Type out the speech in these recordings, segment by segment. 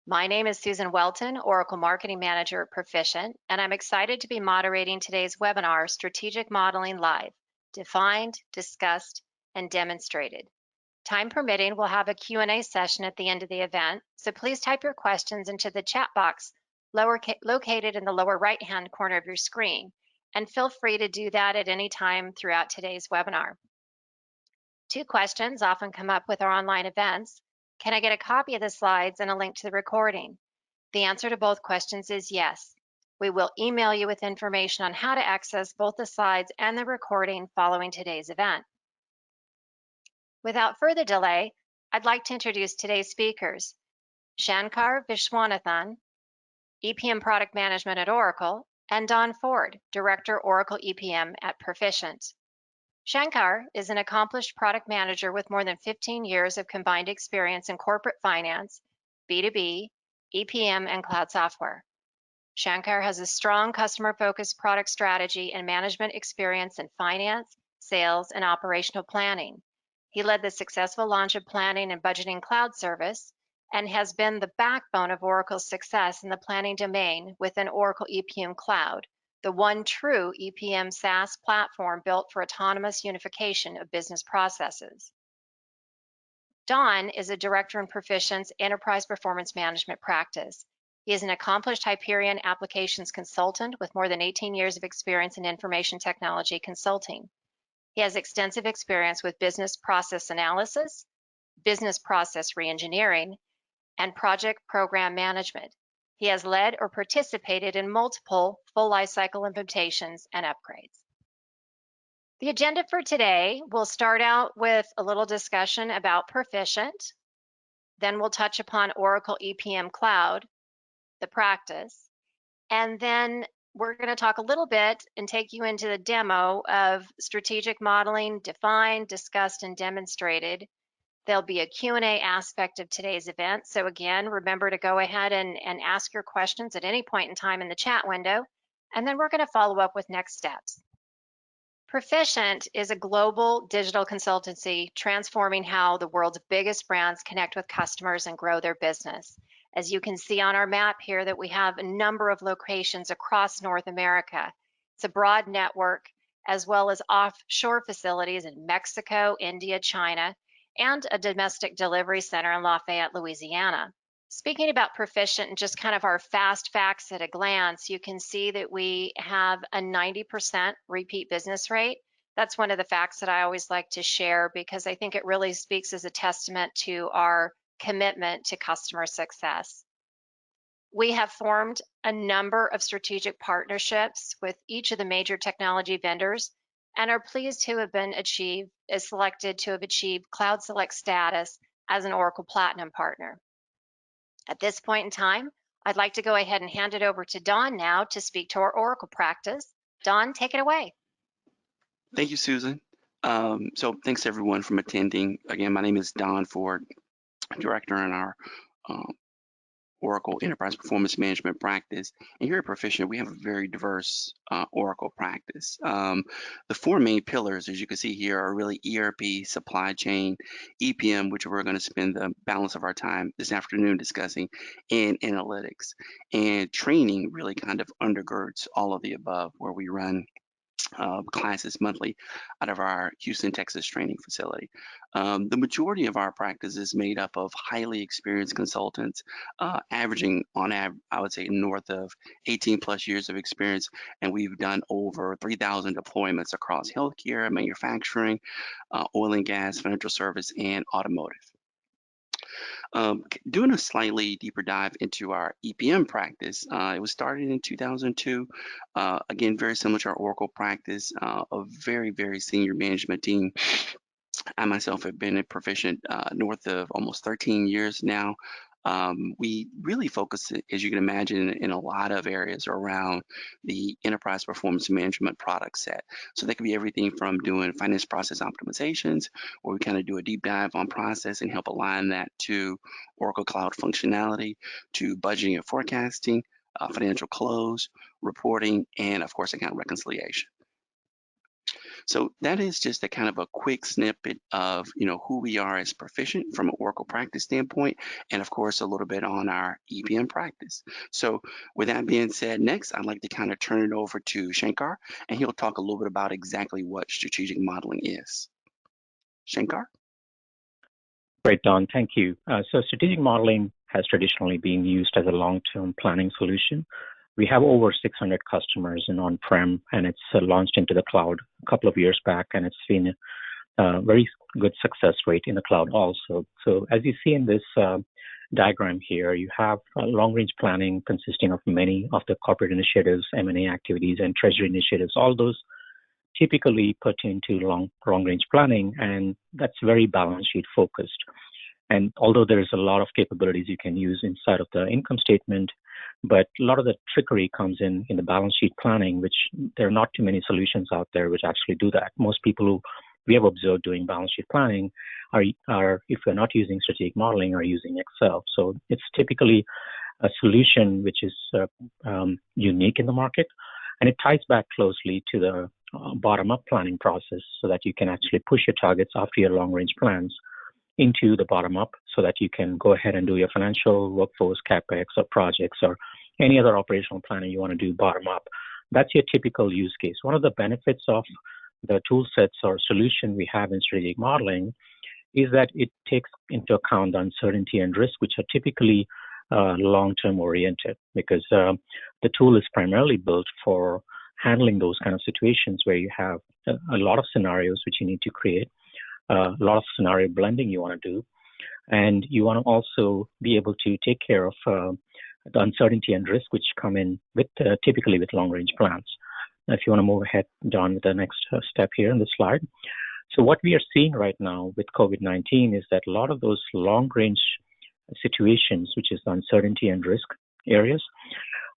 My name is Susan Welton, Oracle Marketing Manager at Proficient, and I'm excited to be moderating today's webinar, Strategic Modeling Live, Defined, Discussed, and Demonstrated. Time permitting, we'll have a Q&A session at the end of the event, so please type your questions into the chat box located in the lower right-hand corner of your screen, and feel free to do that at any time throughout today's webinar. Two questions often come up with our online events. Can I get a copy of the slides and a link to the recording? The answer to both questions is yes. We will email you with information on how to access both the slides and the recording following today's event. Without further delay, I'd like to introduce today's speakers. Shankar Vishwanathan, EPM Product Management at Oracle, and Don Ford, Director Oracle EPM at Proficient. Shankar is an accomplished product manager with more than 15 years of combined experience in corporate finance, B2B, EPM, and cloud software. Shankar has a strong customer-focused product strategy and management experience in finance, sales, and operational planning. He led the successful launch of Planning and Budgeting Cloud Service and has been the backbone of Oracle's success in the planning domain within Oracle EPM Cloud, the one true EPM SaaS platform built for autonomous unification of business processes. Don is a director in Proficient's Enterprise Performance Management practice. He is an accomplished Hyperion applications consultant with more than 18 years of experience in information technology consulting. He has extensive experience with business process analysis, business process reengineering, and project program management. He has led or participated in multiple full lifecycle implementations and upgrades. The agenda for today will start out with a little discussion about Proficient. Then we'll touch upon Oracle EPM Cloud, the practice, and then we're going to talk a little bit and take you into the demo of strategic modeling, defined, discussed, and demonstrated. There'll be a Q&A aspect of today's event. So again, remember to go ahead and ask your questions at any point in time in the chat window, and then we're going to follow up with next steps. Proficient is a global digital consultancy transforming how the world's biggest brands connect with customers and grow their business. As you can see on our map here that we have a number of locations across North America. It's a broad network as well as offshore facilities in Mexico, India, China, and a domestic delivery center in Lafayette, Louisiana. Speaking about Proficient and just kind of our fast facts at a glance, you can see that we have a 90% repeat business rate. That's one of the facts that I always like to share because I think it really speaks as a testament to our commitment to customer success. We have formed a number of strategic partnerships with each of the major technology vendors and are pleased to have been selected to have achieved Cloud Select status as an Oracle Platinum partner. At this point in time, I'd like to go ahead and hand it over to Don now to speak to our Oracle practice. Don, take it away. Thank you, Susan. So thanks everyone for attending. Again, my name is Don Ford, Director in our Oracle Enterprise Performance Management practice. And here at Proficient, we have a very diverse Oracle practice. The four main pillars, as you can see here, are really ERP, supply chain, EPM, which we're going to spend the balance of our time this afternoon discussing, and analytics. And training really kind of undergirds all of the above, where we run classes monthly out of our Houston, Texas training facility. The majority of our practice is made up of highly experienced consultants, averaging on average, I would say north of 18 plus years of experience, and we've done over 3,000 deployments across healthcare, manufacturing, oil and gas, financial service, and automotive. Doing a slightly deeper dive into our EPM practice, it was started in 2002. Again, very similar to our Oracle practice, a very, very senior management team. I myself have been at Proficient north of almost 13 years now. We really focus, as you can imagine, in a lot of areas around the enterprise performance management product set. So that could be everything from doing finance process optimizations, where we kind of do a deep dive on process and help align that to Oracle Cloud functionality, to budgeting and forecasting, financial close, reporting, and of course, account reconciliation. So that is just a kind of a quick snippet of, who we are as proficient from an Oracle practice standpoint, and of course, a little bit on our EPM practice. So with that being said, next, I'd like to kind of turn it over to Shankar, and he'll talk a little bit about exactly what strategic modeling is. Shankar? Great, Don. Thank you. So strategic modeling has traditionally been used as a long-term planning solution. We have over 600 customers in on-prem, and it's launched into the cloud a couple of years back, and it's been a very good success rate in the cloud also. So as you see in this diagram here, you have long-range planning consisting of many of the corporate initiatives, M&A activities, and treasury initiatives. All those typically put into long-range planning, and that's very balance sheet focused. And although there's a lot of capabilities you can use inside of the income statement, but a lot of the trickery comes in the balance sheet planning, which there are not too many solutions out there which actually do that. Most people who we have observed doing balance sheet planning are if they're not using strategic modeling, are using Excel. So it's typically a solution which is unique in the market, and it ties back closely to the bottom-up planning process so that you can actually push your targets after your long-range plans into the bottom-up so that you can go ahead and do your financial, workforce, CapEx, or projects, or any other operational planning you want to do bottom-up. That's your typical use case. One of the benefits of the tool sets or solution we have in strategic modeling is that it takes into account the uncertainty and risk, which are typically long-term oriented, because the tool is primarily built for handling those kind of situations where you have a lot of scenarios which you need to create, a lot of scenario blending you want to do, and you want to also be able to take care of the uncertainty and risk which come in with typically with long-range plans. Now, if you want to move ahead, Don, with the next step here in the slide. So what we are seeing right now with COVID-19 is that a lot of those long-range situations, which is the uncertainty and risk areas,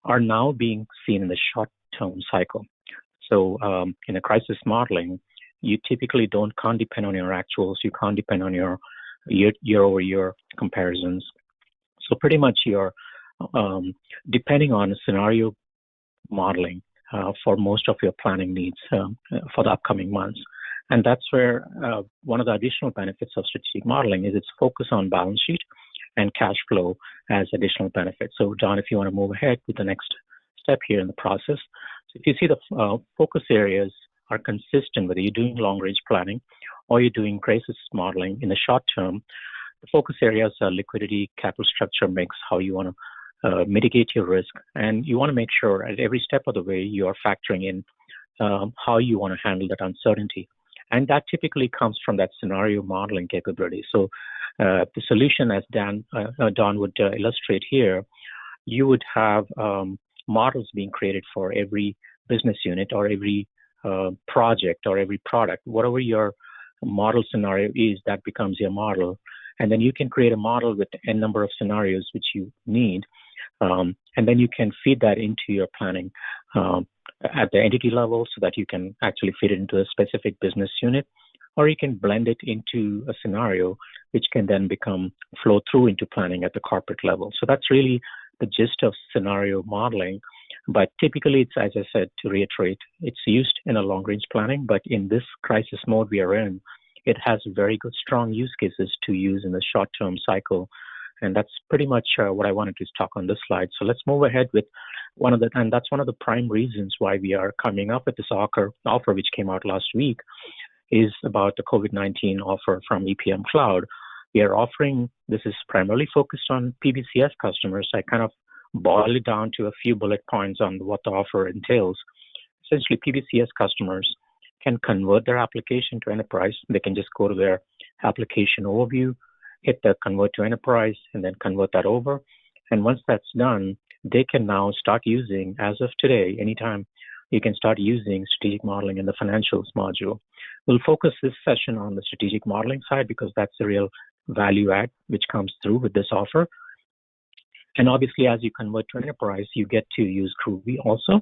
are now being seen in the short-term cycle. So in a crisis modeling, you typically can't depend on your actuals. You can't depend on your year-over-year comparisons. So pretty much you're depending on scenario modeling for most of your planning needs for the upcoming months. And that's where one of the additional benefits of strategic modeling is its focus on balance sheet and cash flow as additional benefits. So John, if you want to move ahead with the next step here in the process. So if you see the focus areas are consistent, whether you're doing long-range planning or you're doing crisis modeling in the short term, the focus areas are liquidity, capital structure mix, how you want to mitigate your risk, and you want to make sure at every step of the way you are factoring in how you want to handle that uncertainty. And that typically comes from that scenario modeling capability. So the solution, as Don would illustrate here, you would have models being created for every business unit or every project or every product. Whatever your model scenario is, that becomes your model. And then you can create a model with a number of scenarios which you need. And then you can feed that into your planning at the entity level so that you can actually fit it into a specific business unit, or you can blend it into a scenario which can then flow through into planning at the corporate level. So that's really the gist of scenario modeling. But typically, it's, as I said, to reiterate, it's used in a long-range planning, but in this crisis mode we are in, it has very good, strong use cases to use in the short-term cycle. And that's pretty much what I wanted to talk on this slide. So let's move ahead with and that's one of the prime reasons why we are coming up with this offer which came out last week, is about the COVID-19 offer from EPM Cloud. We are offering, this is primarily focused on PBCS customers. I kind of boil it down to a few bullet points on what the offer entails. Essentially, PBCS customers can convert their application to enterprise. They can just go to their application overview, hit the convert to enterprise, and then convert that over. And once that's done, they can now start using, as of today, anytime, you can start using strategic modeling in the financials module. We'll focus this session on the strategic modeling side because that's the real value add which comes through with this offer. And obviously, as you convert to enterprise, you get to use Groovy also.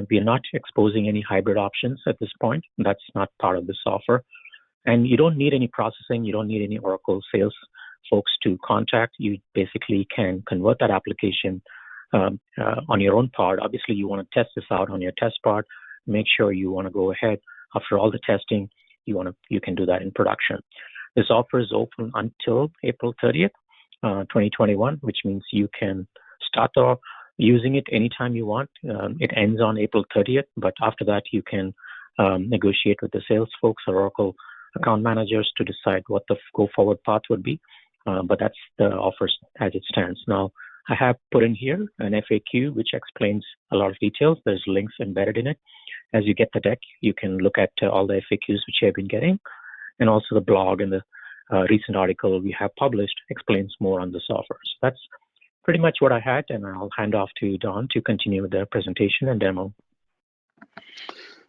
We are not exposing any hybrid options at this point. That's not part of this offer. And you don't need any processing. You don't need any Oracle sales folks to contact. You basically can convert that application on your own part. Obviously, you want to test this out on your test part. Make sure you want to go ahead After all the testing, you can do that in production. This offer is open until April 30th, 2021, which means you can start using it anytime you want. It ends on April 30th, but after that, you can negotiate with the sales folks or Oracle account managers to decide what the go-forward path would be. But that's the offer as it stands. Now, I have put in here an FAQ which explains a lot of details. There's links embedded in it. As you get the deck, you can look at all the FAQs which you have been getting, and also the blog and the recent article we have published explains more on this offer. So that's pretty much what I had, and I'll hand off to Don to continue with the presentation and demo.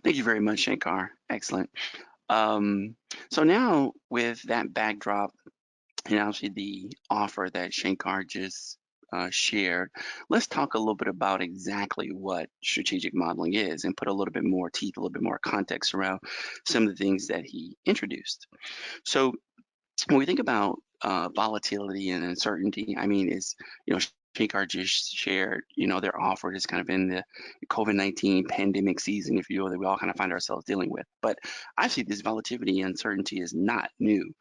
Thank you very much, Shankar. Excellent. So now with that backdrop and obviously the offer that Shankar just shared, let's talk a little bit about exactly what strategic modeling is and put a little bit more teeth, a little bit more context around some of the things that he introduced. So when we think about volatility and uncertainty, I mean, Shankar just shared, their offer is kind of in the COVID-19 pandemic season, if you will, that we all kind of find ourselves dealing with. But I see this volatility and uncertainty is not new.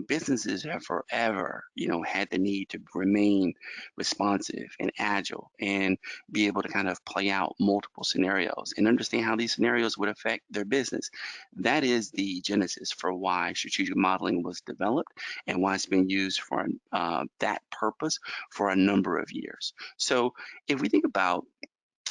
Businesses have forever, had the need to remain responsive and agile and be able to kind of play out multiple scenarios and understand how these scenarios would affect their business. That is the genesis for why strategic modeling was developed and why it's been used for that purpose for a number of years. So if we think about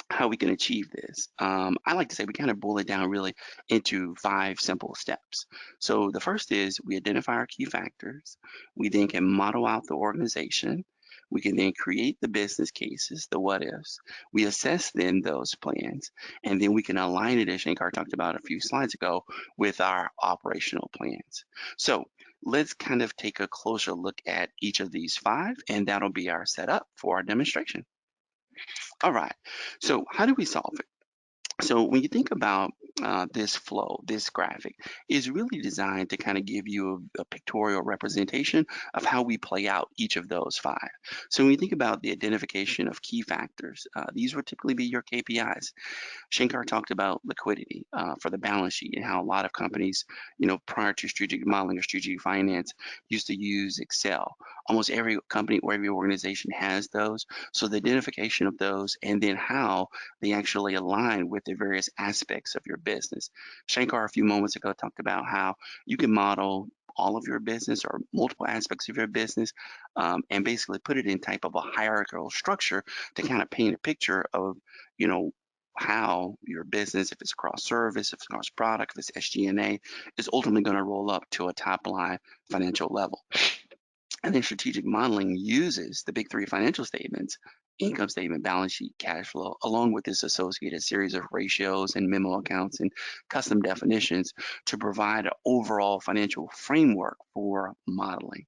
how we can achieve this, I like to say we kind of boil it down really into 5 simple steps. So the first is we identify our key factors. We then can model out the organization. We can then create the business cases, the what ifs. We assess then those plans, and then we can align it, as Shankar talked about a few slides ago, with our operational plans. So let's kind of take a closer look at each of these 5, and that'll be our setup for our demonstration. All right, so how do we solve it? So when you think about this flow, this graphic is really designed to kind of give you a pictorial representation of how we play out each of those 5. So when you think about the identification of key factors, these would typically be your KPIs. Shankar talked about liquidity for the balance sheet and how a lot of companies, prior to strategic modeling or strategic finance, used to use Excel. Almost every company or every organization has those. So the identification of those and then how they actually align with the various aspects of your business. Shankar a few moments ago talked about how you can model all of your business or multiple aspects of your business and basically put it in type of a hierarchical structure to kind of paint a picture of, how your business, if it's across service, if it's across product, if it's SG&A, is ultimately going to roll up to a top line financial level. And then strategic modeling uses the big 3 financial statements, income statement, balance sheet, cash flow, along with this associated series of ratios and memo accounts and custom definitions to provide an overall financial framework for modeling.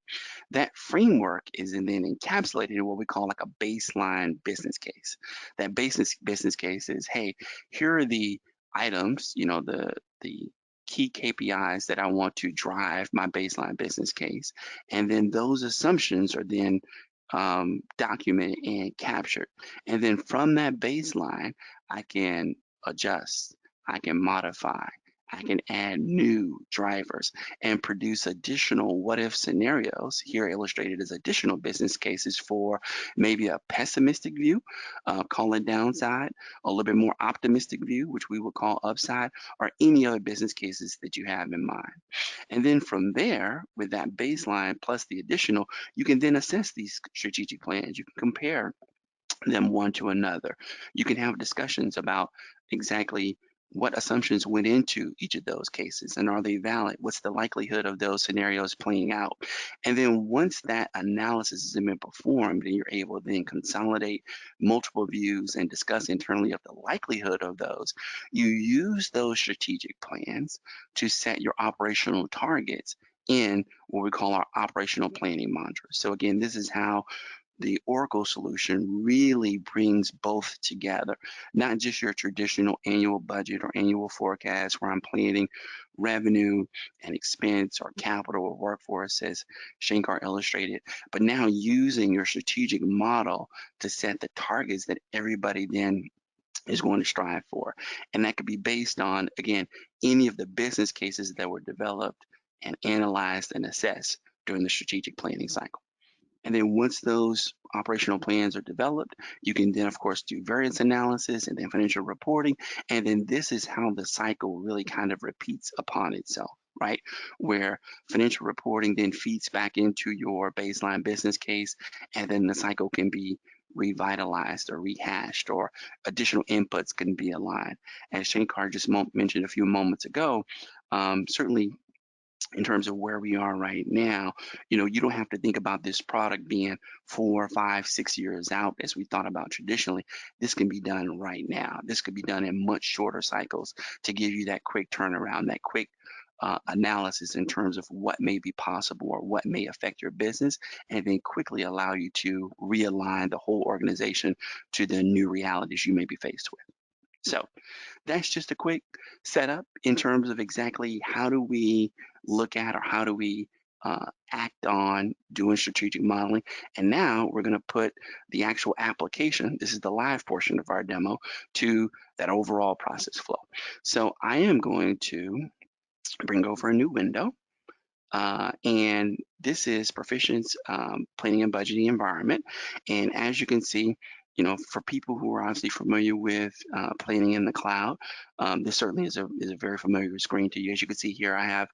That framework is then encapsulated in what we call like a baseline business case. That business case is, hey, here are the items, the key KPIs that I want to drive my baseline business case. And then those assumptions are then documented and captured. And then from that baseline, I can adjust, I can modify, I can add new drivers and produce additional what if scenarios, here illustrated as additional business cases for maybe a pessimistic view, call it downside, a little bit more optimistic view, which we would call upside, or any other business cases that you have in mind. And then from there, with that baseline plus the additional, you can then assess these strategic plans. You can compare them one to another. You can have discussions about exactly what assumptions went into each of those cases and are they valid? What's the likelihood of those scenarios playing out? And then once that analysis has been performed, then you're able to then consolidate multiple views and discuss internally of the likelihood of those. You use those strategic plans to set your operational targets in what we call our operational planning mantra. So again, this is how the Oracle solution really brings both together, not just your traditional annual budget or annual forecast where I'm planning revenue and expense or capital or workforce, as Shankar illustrated, but now using your strategic model to set the targets that everybody then is going to strive for. And that could be based on, again, any of the business cases that were developed and analyzed and assessed during the strategic planning cycle. And then once those operational plans are developed, you can then, of course, do variance analysis and then financial reporting. And then this is how the cycle really kind of repeats upon itself, right? Where financial reporting then feeds back into your baseline business case, and then the cycle can be revitalized or rehashed, or additional inputs can be aligned. As Shankar just mentioned a few moments ago, certainly in terms of where we are right now, you don't have to think about this product being 4, 5, 6 years out as we thought about traditionally. This can be done right now. This could be done in much shorter cycles to give you that quick turnaround, that quick analysis in terms of what may be possible or what may affect your business, and then quickly allow you to realign the whole organization to the new realities you may be faced with. So that's just a quick setup in terms of exactly how do we look at, or how do we act on doing strategic modeling. And now we're going to put the actual application, this is the live portion of our demo, to that overall process flow. So I am going to bring over a new window. And this is Proficient's planning and budgeting environment. And as you can see, for people who are obviously familiar with planning in the cloud, this certainly is a very familiar screen to you. As you can see here, I have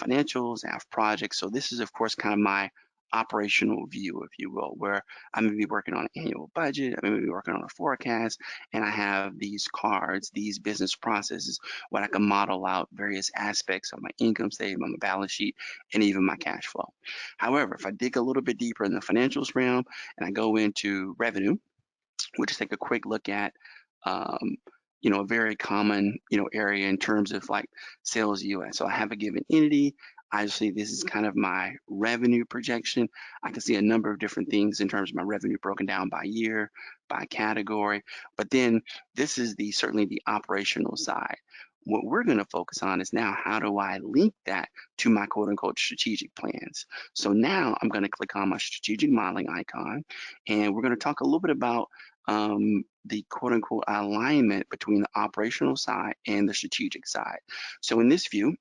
financials, I have projects. So this is, of course, kind of my operational view, if you will, where I'm going to be working on an annual budget, I'm going to be working on a forecast, and I have these cards, these business processes, where I can model out various aspects of my income statement, my balance sheet, and even my cash flow. However, if I dig a little bit deeper in the financials realm and I go into revenue, we'll just take a quick look at a very common area in terms of like sales US. So I have a given entity. Obviously, this is kind of my revenue projection. I can see a number of different things in terms of my revenue broken down by year, by category. But then this is certainly the operational side. What we're going to focus on is now, how do I link that to my quote unquote strategic plans? So now I'm going to click on my strategic modeling icon, and we're going to talk a little bit about the quote unquote alignment between the operational side and the strategic side. So in this view,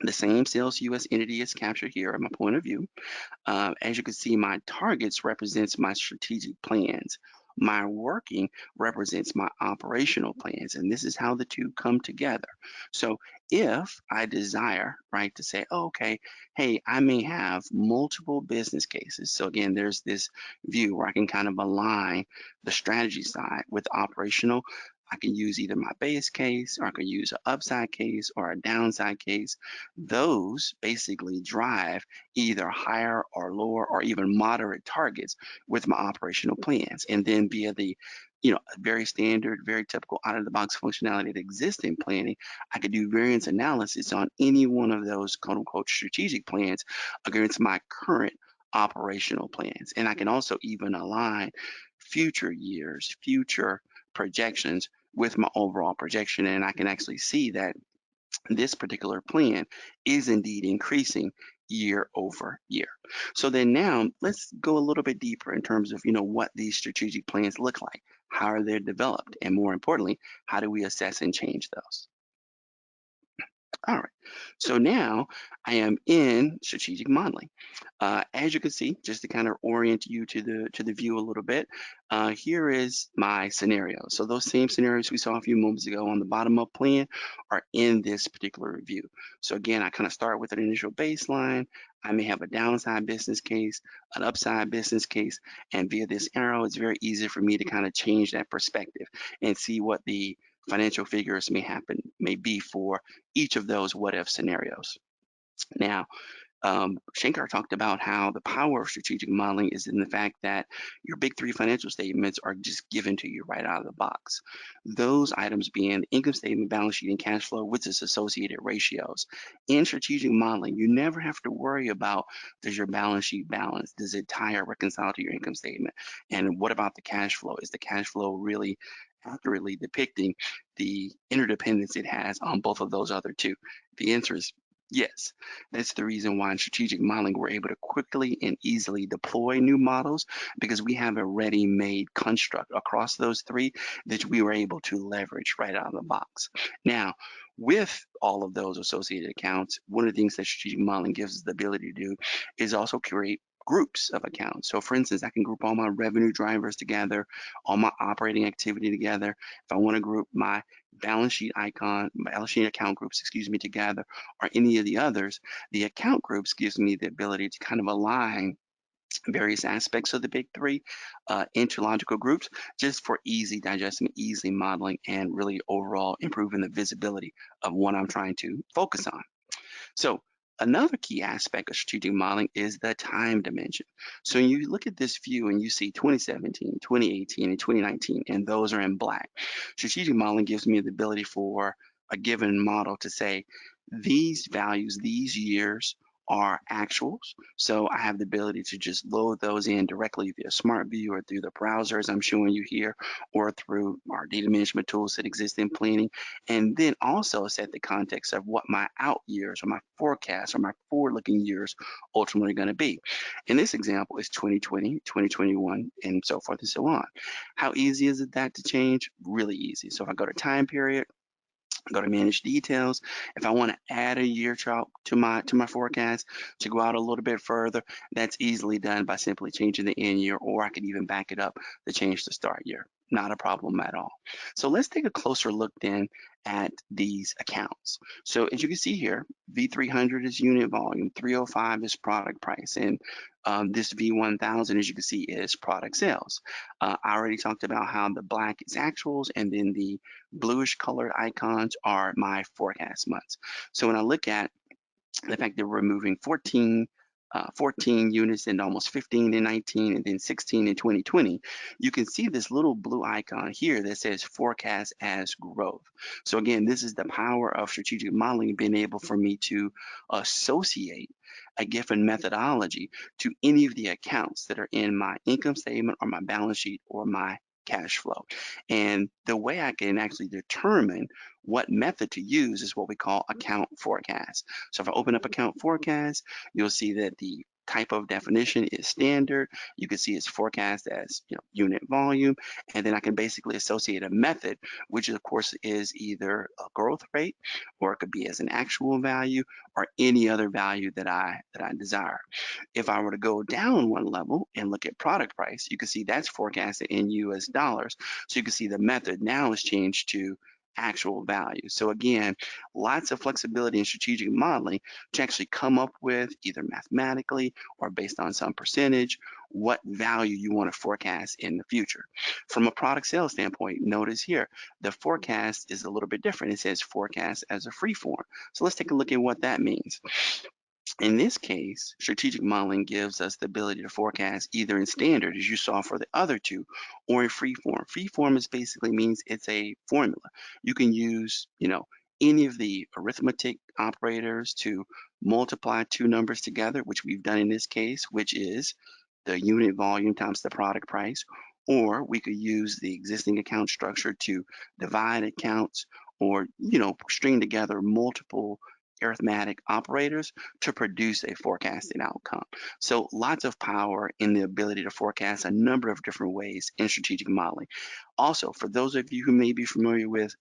the same sales US entity is captured here at my point of view. As you can see, my targets represents my strategic plans. My working represents my operational plans, and this is how the two come together. So if I desire, right, to say, oh, okay, hey, I may have multiple business cases. So again, there's this view where I can kind of align the strategy side with operational. I can use either my base case, or I can use an upside case or a downside case. Those basically drive either higher or lower or even moderate targets with my operational plans. And then via the very standard, very typical out-of-the-box functionality that exists in planning, I could do variance analysis on any one of those quote-unquote strategic plans against my current operational plans. And I can also even align future years, future projections with my overall projection, and I can actually see that this particular plan is indeed increasing year over year. So then now let's go a little bit deeper in terms of what these strategic plans look like, how are they developed, and more importantly, how do we assess and change those? All right, so now I am in strategic modeling. As you can see, just to kind of orient you to the view a little bit, here is my scenario. So those same scenarios we saw a few moments ago on the bottom up plan are in this particular view. So again, I kind of start with an initial baseline. I may have a downside business case, an upside business case, and via this arrow, it's very easy for me to kind of change that perspective and see what the financial figures may be for each of those what if scenarios. Now, Shankar talked about how the power of strategic modeling is in the fact that your big three financial statements are just given to you right out of the box. Those items being the income statement, balance sheet, and cash flow with its associated ratios. In strategic modeling, you never have to worry about, does your balance sheet balance? Does it tie or reconcile to your income statement? And what about the cash flow? Is the cash flow really accurately depicting the interdependence it has on both of those other two? The answer is Yes, that's the reason why in strategic modeling we're able to quickly and easily deploy new models because we have a ready-made construct across those three that we were able to leverage right out of the box. Now, with all of those associated accounts, one of the things that strategic modeling gives us the ability to do is also create groups of accounts. So for instance, I can group all my revenue drivers together, all my operating activity together. If I want to group my balance sheet account groups, excuse me, together, or any of the others, the account groups gives me the ability to kind of align various aspects of the big three into logical groups just for easy digestion, easy modeling, and really overall improving the visibility of what I'm trying to focus on. So another key aspect of strategic modeling is the time dimension. So when you look at this view and you see 2017, 2018, and 2019, and those are in black, strategic modeling gives me the ability for a given model to say these values, these years are actuals. So I have the ability to just load those in directly via SmartView or through the browser as I'm showing you here, or through our data management tools that exist in Planning, and then also set the context of what my out years or my forecast or my forward-looking years ultimately are going to be. In this example, it's 2020, 2021, and so forth and so on. How easy is it that to change? Really easy. So if I go to time period, go to manage details. If I want to add a year chart to my forecast to go out a little bit further, that's easily done by simply changing the end year, or I could even back it up to change the start year. Not a problem at all. So let's take a closer look then at these accounts. So as you can see here, V300 is unit volume, 305 is product price, and this V1000, as you can see, is product sales. I already talked about how the black is actuals, and then the bluish colored icons are my forecast months. So when I look at the fact that we're moving 14 units and almost 15 in 19 and then 16 in 2020, you can see this little blue icon here that says forecast as growth. So again, this is the power of strategic modeling, being able for me to associate a given methodology to any of the accounts that are in my income statement or my balance sheet or my cash flow. And the way I can actually determine what method to use is what we call account forecast. So if I open up account forecast, you'll see that the type of definition is standard. You can see it's forecast as unit volume, and then I can basically associate a method, which of course is either a growth rate, or it could be as an actual value, or any other value that I desire. If I were to go down one level and look at product price, you can see that's forecasted in US dollars. So you can see the method now has changed to actual value. So again, lots of flexibility in strategic modeling to actually come up with, either mathematically or based on some percentage, what value you want to forecast in the future. From a product sales standpoint, notice here, the forecast is a little bit different. It says forecast as a free form. So let's take a look at what that means. In this case, strategic modeling gives us the ability to forecast either in standard, as you saw for the other two, or in free form. Free form is basically means it's a formula. You can use, any of the arithmetic operators to multiply two numbers together, which we've done in this case, which is the unit volume times the product price, or we could use the existing account structure to divide accounts, or string together multiple arithmetic operators to produce a forecasted outcome. So lots of power in the ability to forecast a number of different ways in strategic modeling. Also, for those of you who may be familiar with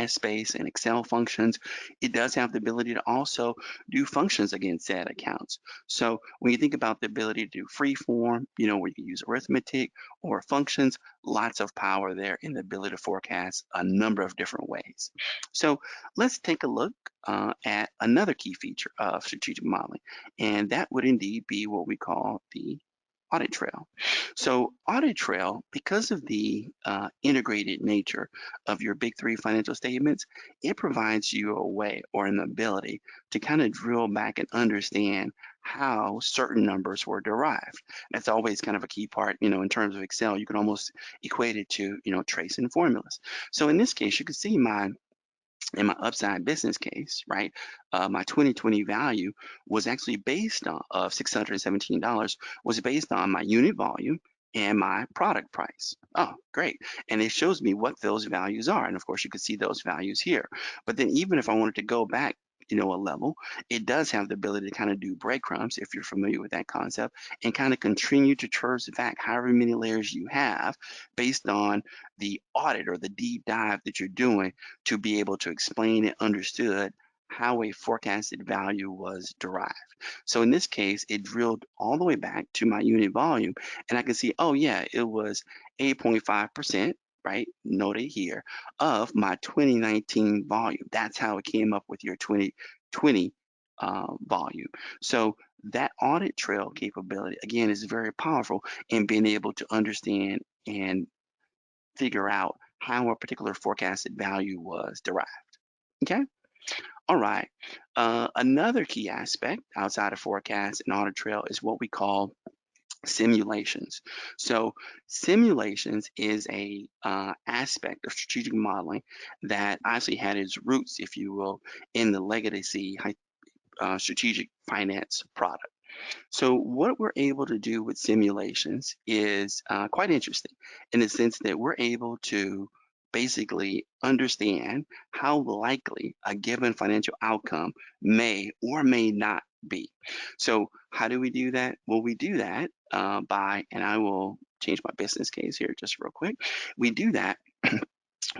Space and Excel functions, it does have the ability to also do functions against said accounts. So when you think about the ability to do free form, where you can use arithmetic or functions, lots of power there in the ability to forecast a number of different ways. So let's take a look at another key feature of strategic modeling, and that would indeed be what we call the audit trail. So audit trail, because of the integrated nature of your big three financial statements, it provides you a way or an ability to kind of drill back and understand how certain numbers were derived. That's always kind of a key part, in terms of Excel. You can almost equate it to, tracing formulas. So in this case, you can see in my upside business case, right, my 2020 value was actually based on of $617 was based on my unit volume and my product price. Oh, great. And it shows me what those values are. And of course, you can see those values here. But then even if I wanted to go back a level. It does have the ability to kind of do breadcrumbs, if you're familiar with that concept, and kind of continue to traverse back however many layers you have based on the audit or the deep dive that you're doing to be able to explain and understood how a forecasted value was derived. So in this case, it drilled all the way back to my unit volume, and I can see, oh yeah, it was 8.5%, right? Noted here, of my 2019 volume. That's how it came up with your 2020 volume. So that audit trail capability, again, is very powerful in being able to understand and figure out how a particular forecasted value was derived. Okay? All right. Another key aspect outside of forecast and audit trail is what we call simulations. So simulations is a aspect of strategic modeling that actually had its roots, if you will, in the legacy strategic finance product. So what we're able to do with simulations is quite interesting in the sense that we're able to basically understand how likely a given financial outcome may or may not be. So how do we do that? Well, we do that by, and I will change my business case here just real quick. We do that,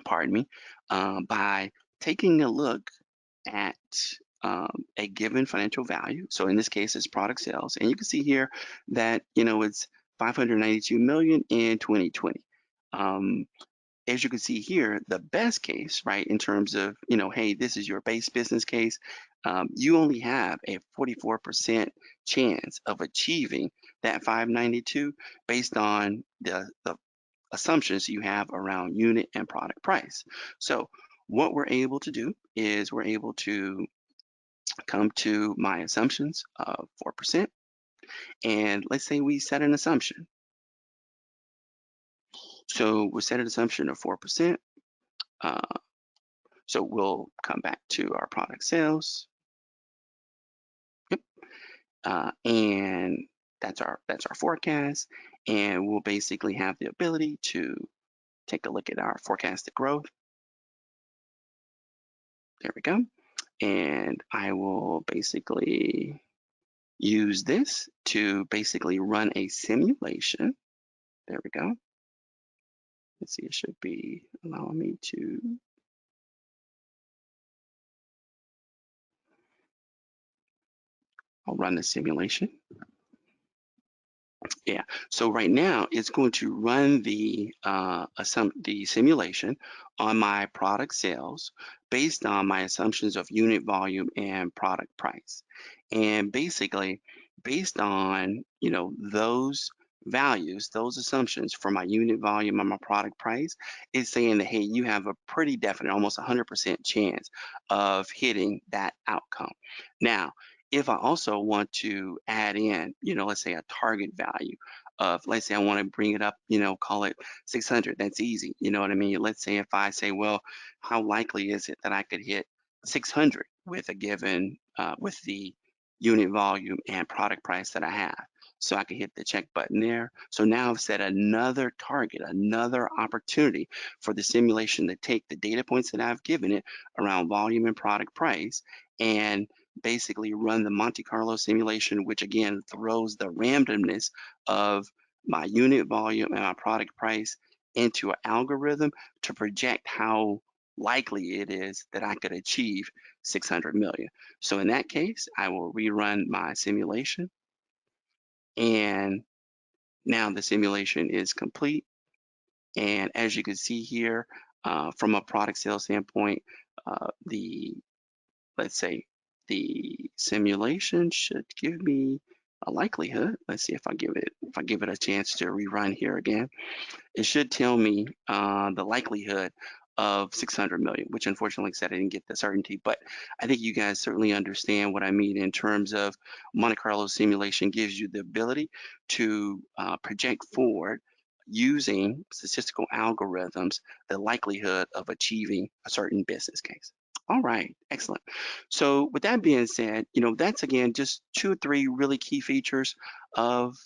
pardon me, by taking a look at a given financial value. So in this case, it's product sales. And you can see here that, it's 592 million in 2020. As you can see here, the best case, right, in terms of, hey, this is your base business case, you only have a 44% chance of achieving that 592 based on the assumptions you have around unit and product price. So what we're able to do is we're able to come to my assumptions of 4%. And let's say we set an assumption. So we set an assumption of 4%. So we'll come back to our product sales. Yep. And that's our forecast. And we'll basically have the ability to take a look at our forecasted growth. There we go. And I will basically use this to basically run a simulation. There we go. Let's see, it should be allowing me to. I'll run the simulation. Yeah, so right now it's going to run the simulation on my product sales based on my assumptions of unit volume and product price. And basically, based on those values, those assumptions for my unit volume and my product price, it's saying that, hey, you have a pretty definite, almost 100% chance of hitting that outcome. Now, if I also want to add in, let's say a target value of, let's say I want to bring it up, call it 600, that's easy. You know what I mean? Let's say if I say, well, how likely is it that I could hit 600 with a given, with the unit volume and product price that I have? So I can hit the check button there. So now I've set another target, another opportunity for the simulation to take the data points that I've given it around volume and product price and basically run the Monte Carlo simulation, which again throws the randomness of my unit volume and my product price into an algorithm to project how likely it is that I could achieve 600 million. So in that case, I will rerun my simulation. And now the simulation is complete. And as you can see here, from a product sales standpoint, let's say the simulation should give me a likelihood. Let's see if I give it a chance to rerun here again. It should tell me the likelihood of 600 million, which unfortunately, like I said, I didn't get the certainty, but I think you guys certainly understand what I mean in terms of Monte Carlo simulation gives you the ability to project forward using statistical algorithms the likelihood of achieving a certain business case. All right, excellent. So with that being said, that's again just 2 or 3 really key features of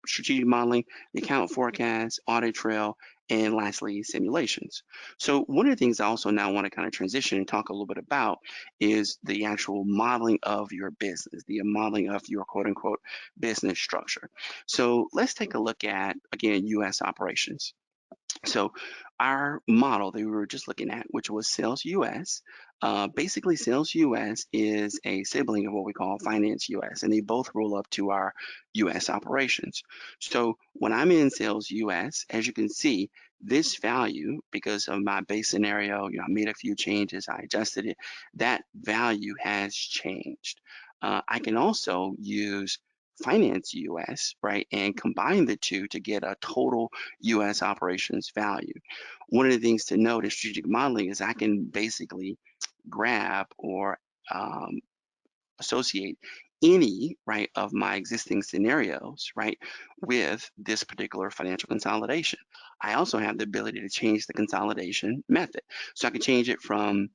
strategic modeling, the account forecast, audit trail, and lastly, simulations. So one of the things I also now want to kind of transition and talk a little bit about is the actual modeling of your business, the modeling of your quote unquote business structure. So let's take a look at, again, US operations. So our model that we were just looking at, which was Sales US, basically Sales US is a sibling of what we call Finance US, and they both roll up to our US operations. So when I'm in Sales US, as you can see, this value, because of my base scenario, I made a few changes, I adjusted it, that value has changed. I can also use Finance US, right, and combine the two to get a total US operations value. One of the things to note in strategic modeling is I can basically grab or associate any right of my existing scenarios right with this particular financial consolidation. I also have the ability to change the consolidation method. So I can change it from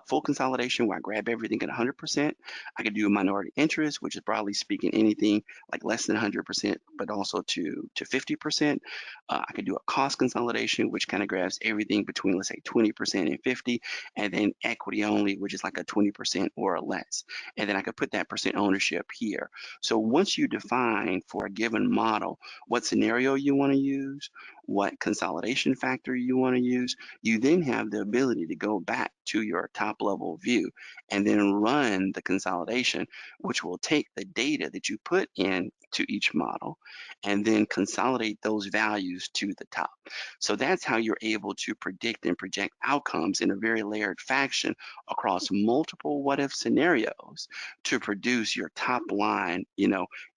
full consolidation where I grab everything at 100%. I could do a minority interest, which is broadly speaking anything like less than 100%, but also to 50%. I could do a cost consolidation, which kind of grabs everything between, let's say, 20% and 50, and then equity only, which is like a 20% or less. And then I could put that percent ownership here. So once you define for a given model what scenario you want to use, what consolidation factor you want to use, you then have the ability to go back to your top level view and then run the consolidation, which will take the data that you put in to each model and then consolidate those values to the top. So that's how you're able to predict and project outcomes in a very layered fashion across multiple what if scenarios to produce your top line,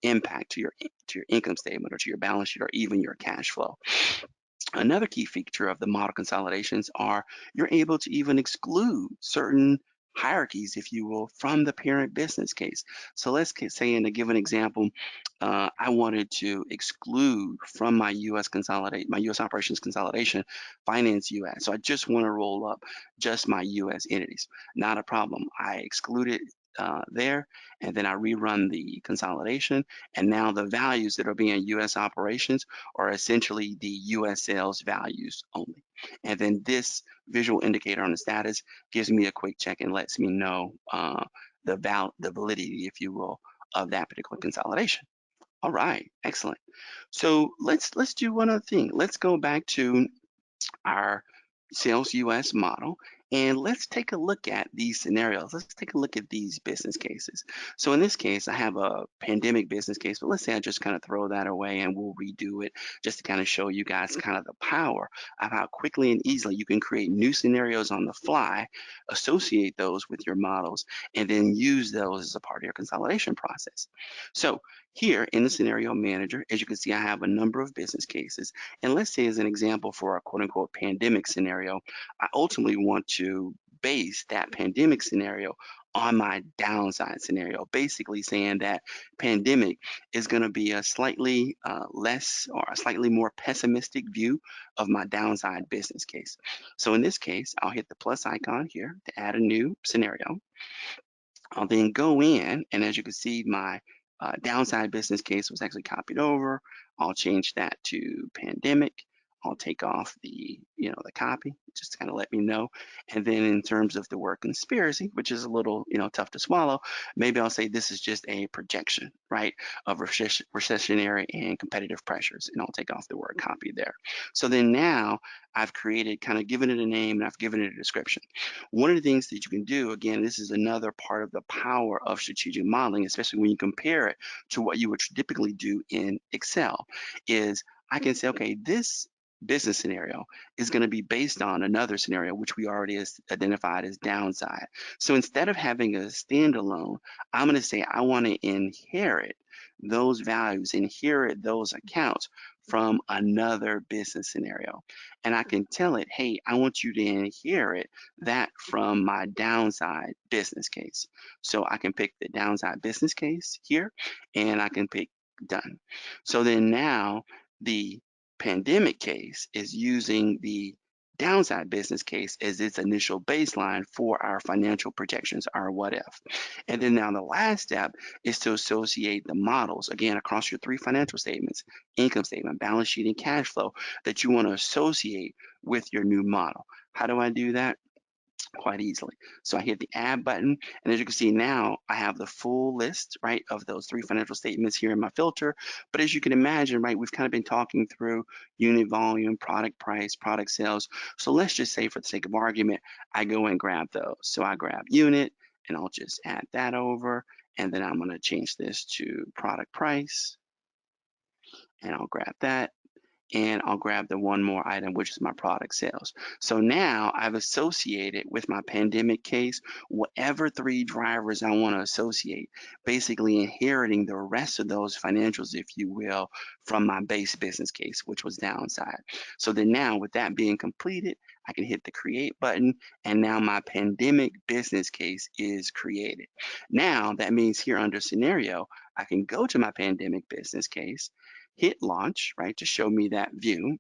impact to your income statement or to your balance sheet or even your cash flow. Another key feature of the model consolidations are you're able to even exclude certain hierarchies, if you will, from the parent business case. So let's say in a given example, I wanted to exclude from my my US operations consolidation, finance US. So I just want to roll up just my US entities. Not a problem. I exclude it there, and then I rerun the consolidation, and now the values that are being US operations are essentially the US sales values only. And then this visual indicator on the status gives me a quick check and lets me know the validity, if you will, of that particular consolidation. All right, excellent. So let's do one other thing. Let's go back to our Sales US model, and let's take a look at these scenarios. Let's take a look at these business cases. So in this case, I have a pandemic business case, but let's say I just kind of throw that away and we'll redo it just to kind of show you guys kind of the power of how quickly and easily you can create new scenarios on the fly, associate those with your models, and then use those as a part of your consolidation process. So here in the scenario manager, as you can see, I have a number of business cases. And let's say as an example for a quote unquote pandemic scenario, I ultimately want to base that pandemic scenario on my downside scenario, basically saying that pandemic is going to be a slightly less or a slightly more pessimistic view of my downside business case. So in this case, I'll hit the plus icon here to add a new scenario. I'll then go in, and as you can see, my downside business case was actually copied over. I'll change that to pandemic. I'll take off the copy just to kind of let me know. And then in terms of the word conspiracy, which is a little tough to swallow, maybe I'll say this is just a projection, right, of recessionary and competitive pressures, and I'll take off the word copy there. So then now I've created, kind of given it a name, and I've given it a description. One of the things that you can do, again, this is another part of the power of strategic modeling, especially when you compare it to what you would typically do in Excel, is I can say, okay, this business scenario is going to be based on another scenario, which we already identified as downside. So instead of having a standalone, I'm going to say I want to inherit those values, inherit those accounts from another business scenario. And I can tell it, hey, I want you to inherit that from my downside business case. So I can pick the downside business case here, and I can pick done. So then now the pandemic case is using the downside business case as its initial baseline for our financial projections, our what if. And then now the last step is to associate the models, again, across your 3 financial statements, income statement, balance sheet, and cash flow that you want to associate with your new model. How do I do that? Quite easily. So I hit the add button, and as you can see now, I have the full list, right, of those 3 financial statements here in my filter. But as you can imagine, right, we've kind of been talking through unit volume, product price, product sales. So let's just say for the sake of argument, I go and grab those. So I grab unit, and I'll just add that over, and then I'm going to change this to product price, and I'll grab that, and I'll grab the one more item, which is my product sales. So now I've associated with my pandemic case whatever 3 drivers I want to associate, basically inheriting the rest of those financials, if you will, from my base business case, which was downside. So then now with that being completed, I can hit the create button, and now my pandemic business case is created. Now that means here under scenario, I can go to my pandemic business case, hit launch, right, to show me that view.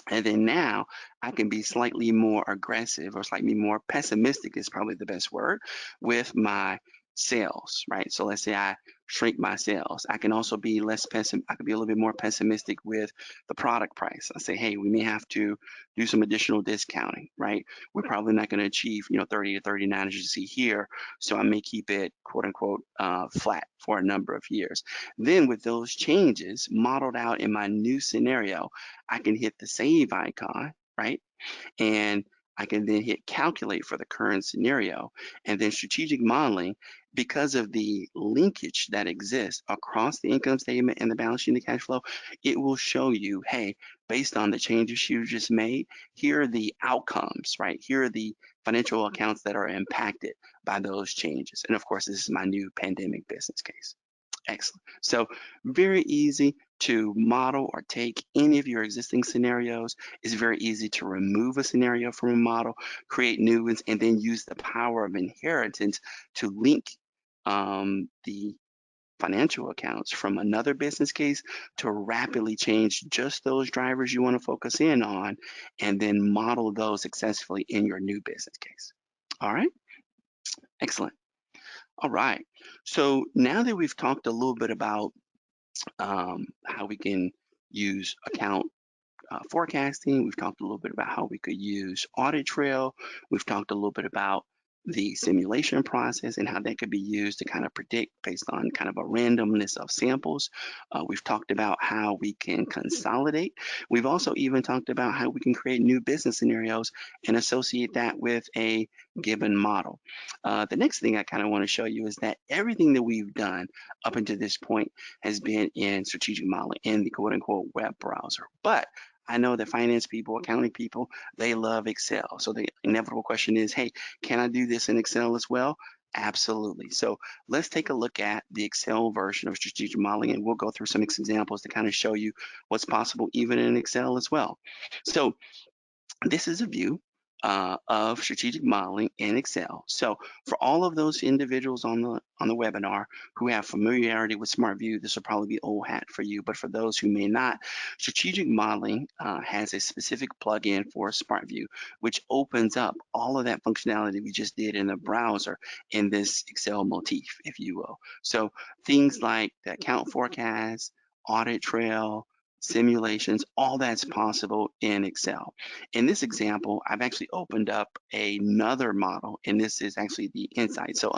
And then now I can be slightly more aggressive or slightly more pessimistic is probably the best word with my sales, right? So let's say I shrink my sales. I can also be I could be a little bit more pessimistic with the product price. I say, hey, we may have to do some additional discounting, right? We're probably not going to achieve, 30 to 39 as you see here. So I may keep it quote unquote flat for a number of years. Then with those changes modeled out in my new scenario, I can hit the save icon, right? And I can then hit calculate for the current scenario. And then strategic modeling, because of the linkage that exists across the income statement and the balance sheet and the cash flow, it will show you, hey, based on the changes you just made, here are the outcomes, right? Here are the financial accounts that are impacted by those changes. And of course, this is my new pandemic business case. Excellent. So very easy to model or take any of your existing scenarios. It's very easy to remove a scenario from a model, create new ones, and then use the power of inheritance to link the financial accounts from another business case to rapidly change just those drivers you want to focus in on, and then model those successfully in your new business case. All right, excellent. All right, so now that we've talked a little bit about how we can use account forecasting. We've talked a little bit about how we could use audit trail. We've talked a little bit about the simulation process and how that could be used to kind of predict based on kind of a randomness of samples. We've talked about how we can consolidate. We've also even talked about how we can create new business scenarios and associate that with a given model. The next thing I kind of want to show you is that everything that we've done up until this point has been in strategic modeling in the quote unquote web browser. But I know that finance people, accounting people, they love Excel. So the inevitable question is, hey, can I do this in Excel as well? Absolutely. So let's take a look at the Excel version of strategic modeling, and we'll go through some examples to kind of show you what's possible even in Excel as well. So this is a view of strategic modeling in Excel. So for all of those individuals on the webinar who have familiarity with SmartView, this will probably be old hat for you. But for those who may not, strategic modeling has a specific plugin for SmartView, which opens up all of that functionality we just did in the browser in this Excel motif, if you will. So things like the account forecast, audit trail, simulations, all that's possible in Excel. In this example, I've actually opened up another model, and this is actually the Insight. So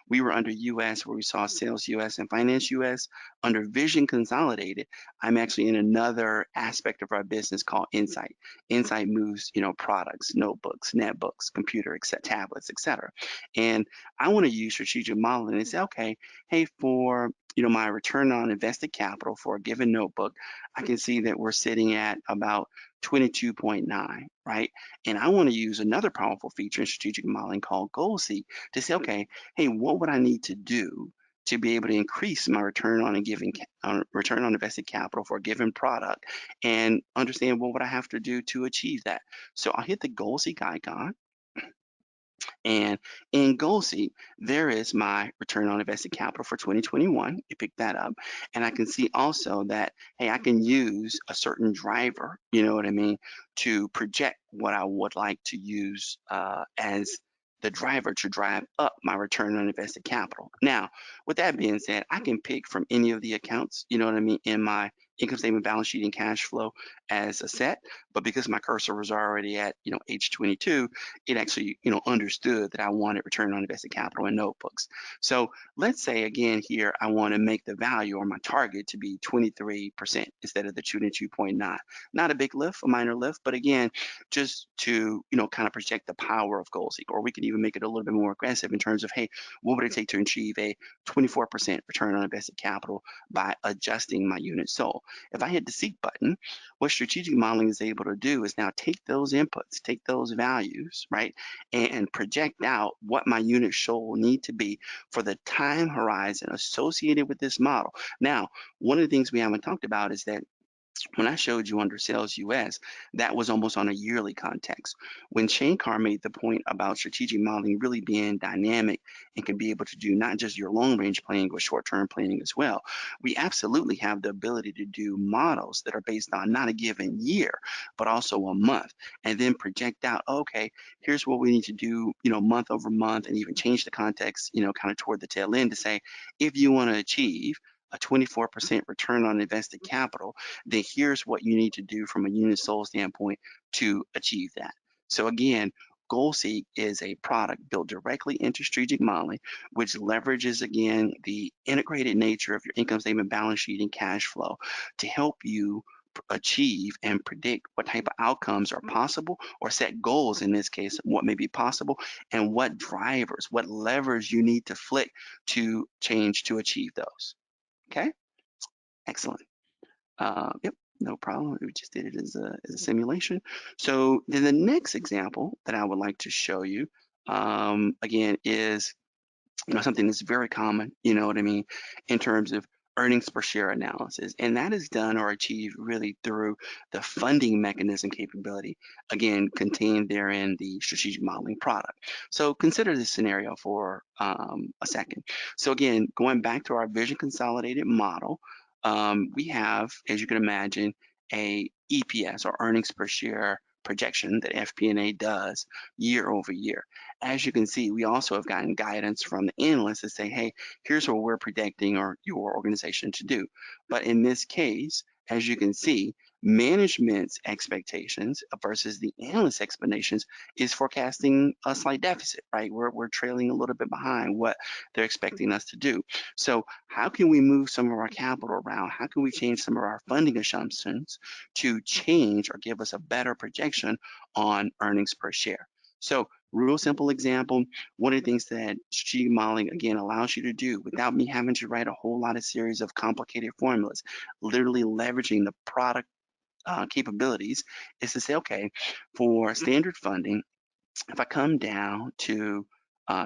we were under US where we saw sales US and finance US. Under Vision Consolidated, I'm actually in another aspect of our business called Insight. Insight moves, products, notebooks, netbooks, computer, tablets, etc. And I want to use strategic modeling and say, okay, hey, for my return on invested capital for a given notebook, I can see that we're sitting at about 22.9, right? And I want to use another powerful feature in strategic modeling called Goal Seek to say, okay, hey, what would I need to do to be able to increase my return on return on invested capital for a given product, and understand what would I have to do to achieve that? So I'll hit the Goal Seek icon. And in GoalSeek, there is my return on invested capital for 2021. You pick that up. And I can see also that, hey, I can use a certain driver, you know what I mean, to project what I would like to use as the driver to drive up my return on invested capital. Now, with that being said, I can pick from any of the accounts, you know what I mean, in my income statement, balance sheet, and cash flow as a set. But because my cursor was already at, age 22, it actually, understood that I wanted return on invested capital in notebooks. So let's say again here, I want to make the value or my target to be 23% instead of the 22.9. Not a big lift, a minor lift, but again, just to, kind of project the power of GoalSeek. Or we could even make it a little bit more aggressive in terms of, hey, what would it take to achieve a 24% return on invested capital by adjusting my unit sold? If I hit the seek button, what strategic modeling is able to do is now take those inputs, take those values, right, and project out what my unit sold need to be for the time horizon associated with this model. Now, one of the things we haven't talked about is that when I showed you under Sales US, that was almost on a yearly context. When Shankar made the point about strategic modeling really being dynamic and can be able to do not just your long range planning, but short term planning as well, we absolutely have the ability to do models that are based on not a given year, but also a month, and then project out, okay, here's what we need to do, month over month, and even change the context, kind of toward the tail end to say, if you want to achieve a 24% return on invested capital, then here's what you need to do from a unit sold standpoint to achieve that. So again, GoalSeek is a product built directly into strategic modeling, which leverages again the integrated nature of your income statement, balance sheet, and cash flow to help you achieve and predict what type of outcomes are possible, or set goals in this case, what may be possible, and what drivers, what levers you need to flick to change to achieve those. Okay, excellent. Yep, no problem. We just did it as a simulation. So then the next example that I would like to show you, again, is something that's very common, you know what I mean, in terms of earnings per share analysis. And that is done or achieved really through the funding mechanism capability, again, contained there in the strategic modeling product. So consider this scenario for a second. So again, going back to our vision consolidated model, we have, as you can imagine, a EPS or earnings per share projection that FP&A does year over year. As you can see, we also have gotten guidance from the analysts that say, hey, here's what we're predicting or your organization to do. But in this case, as you can see, management's expectations versus the analyst explanations is forecasting a slight deficit, right? We're trailing a little bit behind what they're expecting us to do. So how can we move some of our capital around? How can we change some of our funding assumptions to change or give us a better projection on earnings per share? So real simple example, one of the things that strategic modeling, again, allows you to do without me having to write a whole lot of series of complicated formulas, literally leveraging the product capabilities, is to say, okay, for standard funding, if I come down to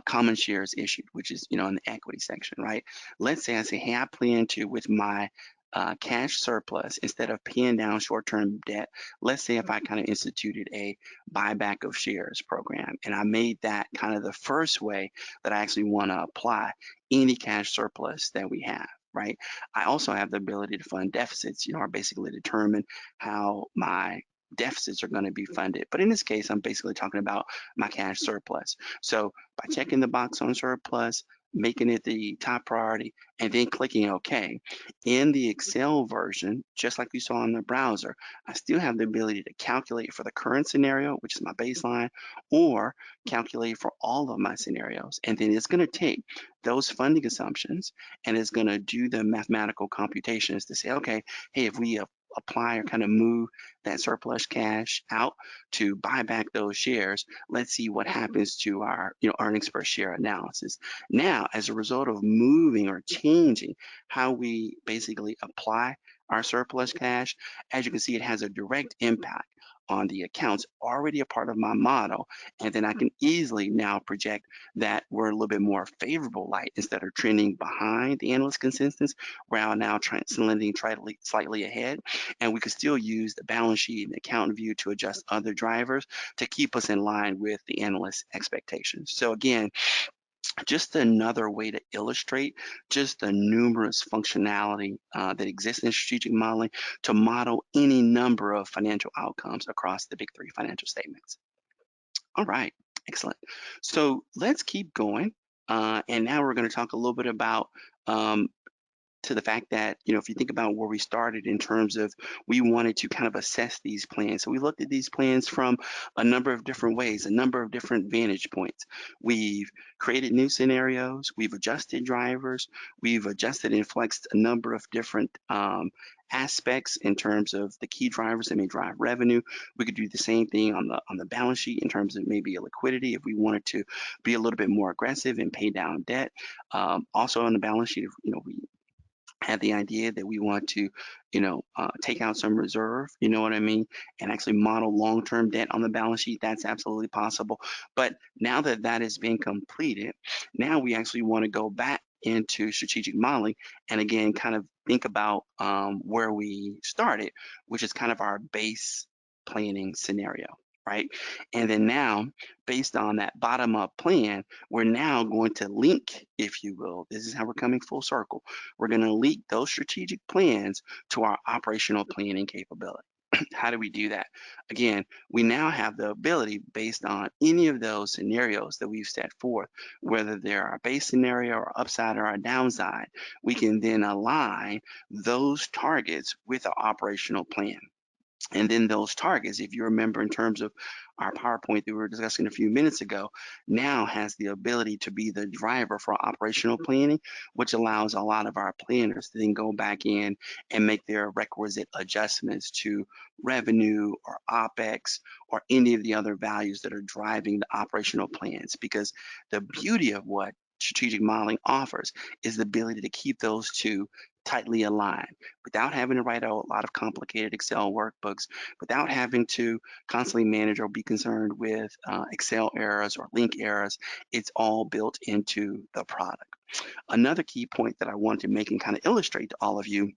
common shares issued, which is, in the equity section, right? Let's say I say, hey, I plan to, with my cash surplus, instead of paying down short-term debt, let's say if I kind of instituted a buyback of shares program, and I made that kind of the first way that I actually want to apply any cash surplus that we have. Right. I also have the ability to fund deficits, or basically determine how my deficits are going to be funded. But in this case, I'm basically talking about my cash surplus. So by checking the box on surplus, making it the top priority, and then clicking OK, in the Excel version, just like you saw in the browser, I still have the ability to calculate for the current scenario, which is my baseline, or calculate for all of my scenarios. And then it's going to take those funding assumptions and it's going to do the mathematical computations to say, okay, hey, if we apply or kind of move that surplus cash out to buy back those shares, let's see what happens to our earnings per share analysis. Now, as a result of moving or changing how we basically apply our surplus cash, as you can see, it has a direct impact on the accounts already a part of my model. And then I can easily now project that we're a little bit more favorable light instead of trending behind the analyst consensus. We're now trending slightly ahead. And we could still use the balance sheet and account view to adjust other drivers to keep us in line with the analyst expectations. So again, just another way to illustrate just the numerous functionality that exists in strategic modeling to model any number of financial outcomes across the big three financial statements. All right, excellent. So let's keep going. And now we're going to talk a little bit about to the fact that, if you think about where we started in terms of we wanted to kind of assess these plans. So we looked at these plans from a number of different ways, a number of different vantage points. We've created new scenarios, we've adjusted drivers, we've adjusted and flexed a number of different aspects in terms of the key drivers that may drive revenue. We could do the same thing on the balance sheet in terms of maybe a liquidity if we wanted to be a little bit more aggressive and pay down debt. Also on the balance sheet, we had the idea that we want to, take out some reserve, you know what I mean, and actually model long-term debt on the balance sheet. That's absolutely possible. But now that that has been completed, now we actually want to go back into strategic modeling and again, kind of think about where we started, which is kind of our base planning scenario. Right. And then now, based on that bottom up plan, we're now going to link, if you will, this is how we're coming full circle. We're going to link those strategic plans to our operational planning capability. How do we do that? Again, we now have the ability based on any of those scenarios that we've set forth, whether they're our base scenario or upside or our downside, we can then align those targets with our operational plan. And then those targets, if you remember in terms of our PowerPoint that we were discussing a few minutes ago, now has the ability to be the driver for operational planning, which allows a lot of our planners to then go back in and make their requisite adjustments to revenue or OPEX or any of the other values that are driving the operational plans. Because the beauty of what strategic modeling offers is the ability to keep those two tightly aligned without having to write a lot of complicated Excel workbooks, without having to constantly manage or be concerned with Excel errors or link errors. It's all built into the product. Another key point that I wanted to make and kind of illustrate to all of you